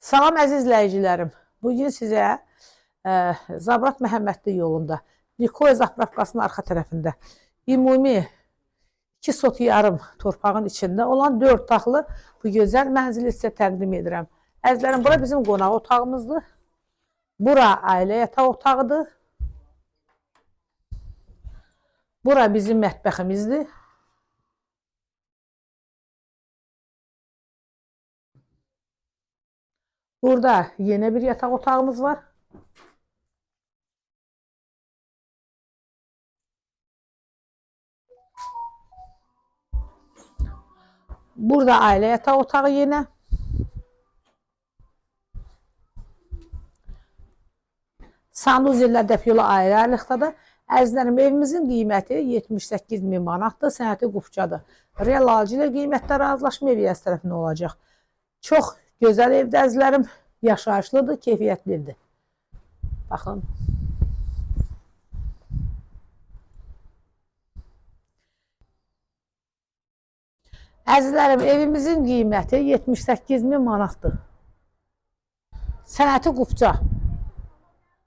Salam əziz izləyicilərim. Bugün sizə Zabrat Məhəmmədli yolunda Nikoya zapravkasının arxa tərəfində ümumi 2 sot yarım torpağın içində olan 4 otaqlı bu gözəl mənzili sizə təqdim edirəm. Əzizlərim, bura bizim qonaq otağımızdır. Bura ailə yataq otağıdır. Bura bizim mətbəximizdir. Burada yeni bir yataq otağımız var. Burada ailə yataq otağı yenə. Sanuzillər dəp yolu ayrı-ayrılıqdadır. Əzizlərim, evimizin qiyməti 78.000 manatdır, sənəti qufçadır. Real alıcı ilə qiymətdə razılaşma evi əz tərəfində olacaq. Çox gözəl evdə əzizlərim, yaşayışlıdır, keyfiyyətlidir. Baxın. Əzizlərim, evimizin qiyməti 78.000 manatdır. Sənəti qufca.